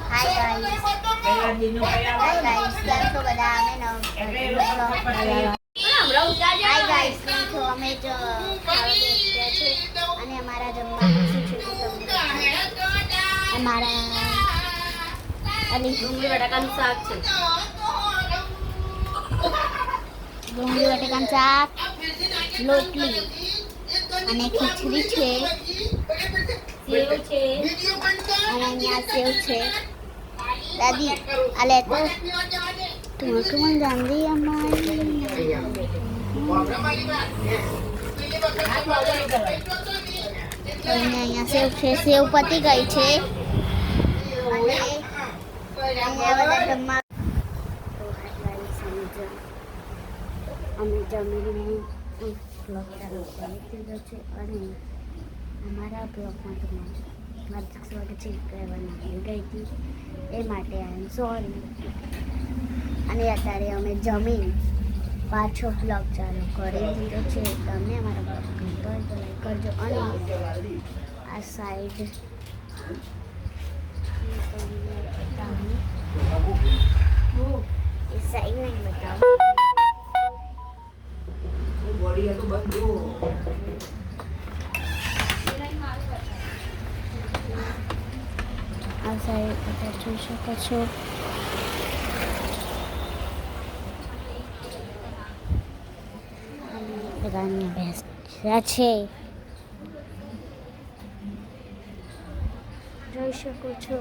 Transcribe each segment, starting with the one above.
Hi guys કેમ છો બધા? હાય ગાઈસ કેમ છો? અમે જો ખાવા છે અને અમારા જમવાનું શું છે તો તમને અમારા ડુંગળી બટાકાનું શાક છે. ડુંગળી બટાકાનું શાક, રોટલી અને ખીચડી છે, સેવ છે અને અહીંયા સેવ છે. દાદી આલે તો તું જાણવી અમારી અહીંયા સેવ છે. સેવ પતી ગઈ છે અને અહીંયા બધા જમવા અમે જમીને બ્લોગ ચાલુ કરી દીધો છે અને અમારા બ્લોગમાં મારી સ્વાગત છે કહેવાની ભૂલી ગઈ હતી એ માટે આઈ એમ સોરી. અને અત્યારે અમે જમીન પાછો બ્લોગ ચાલુ કરી દીધો છે. તમને અમારા બ્લોગ ગમતો હોય તો લાઈક કરજો અને આ સાઈડ એ સાઈડ નહીં બતાવું. આ સાઈડ બધા જોઈ શકો છો. બધાની ભેંસ્યા છે જોઈ શકો છો.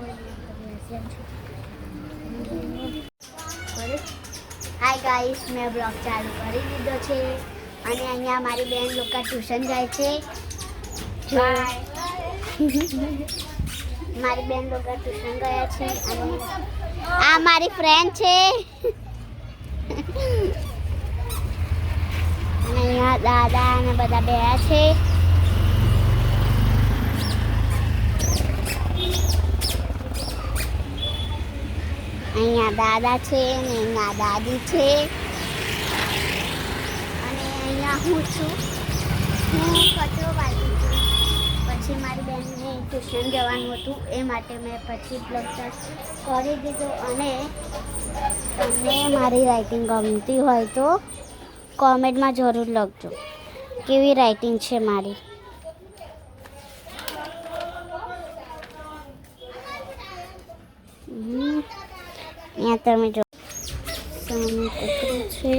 હાય ગાઈસ મેં બ્લોગ ચાલુ કરી દીધો છે અને અહીંયા મારી બેન લોકો ટ્યુશન જાય છે. મારી બેન લોકો ટ્યુશન ગયા છે અને આ મારી ફ્રેન્ડ છે અને અહીંયા દાદા અને બધા બેઠા છે. અહીંયા દાદા છે અને અહીંયા દાદી છે અને અહીંયા હું છું. હું કચરો વાળું છું. પછી મારી બેનને ટ્યુશન જવાનું હતું એ માટે મેં પછી બ્લોગ કરી દીધો. અને તમને મારી રાઇટિંગ ગમતી હોય તો કોમેન્ટમાં જરૂર લખજો કેવી રાઇટિંગ છે મારી. અહીંયા તમે જો સામે કૂતરું છે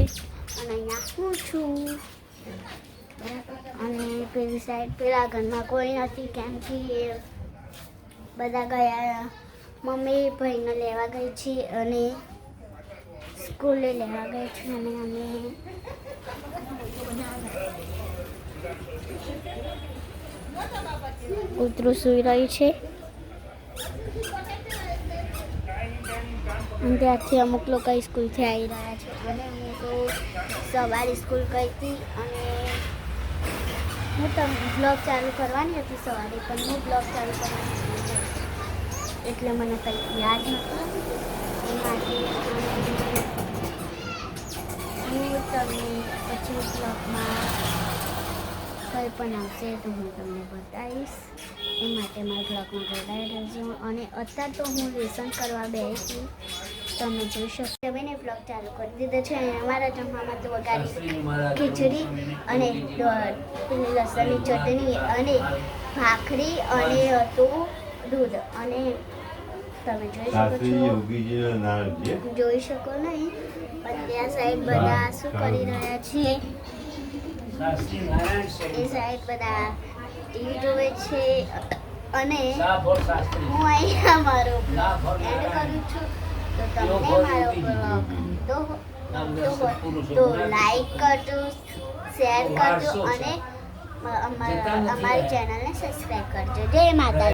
અને અહીંયા હું છું અને પેલી સાઈડ પેલા ઘરમાં કોઈ નથી કેમ કે બધા ગયા. મમ્મી ભાઈને લેવા ગઈ છે અને સ્કૂલે લેવા ગઈ છે અને અમે કૂતરું સૂઈ રહ્યું છે અને ત્યાંથી અમુક લોકો સ્કૂલથી આવી રહ્યા છે અને હું તો સવારે સ્કૂલ ગઈ હતી અને હું તમને બ્લોગ ચાલુ કરવાની હતી સવારે પણ હું બ્લોગ ચાલુ કરવાની હતી એટલે મને કંઈ યાદ નહોતું એ માટે હું તમને પછી બ્લોગમાં કંઈ પણ આવશે તો હું તમને બતાવીશ. એ માટે મારા બ્લોગમાં જોડાઈ રહેજો. અને અત્યારે તો હું લેસન કરવા બેસી તમે જોઈ શકો. મેં બ્લોગ ચાલુ કરી દીધો છે અને અમારા જમવામાં તો વઘારી ખીચડી અને લસણની ચટણી અને ભાખરી અને હતું દૂધ અને તમે જોઈ શકો નહીં પણ ત્યાં સાઈડ બધા શું કરી રહ્યા છે એ સાઈડ બધા ટીવી જોવે છે અને હું અહીંયા મારો બ્લોગ એન્ડ કરું છું. તો તમને મારો બ્લોગ તો લાઈક કરજો, શેર કરજો અને અમારી ચેનલને સબસ્ક્રાઈબ કરજો. જય માતા.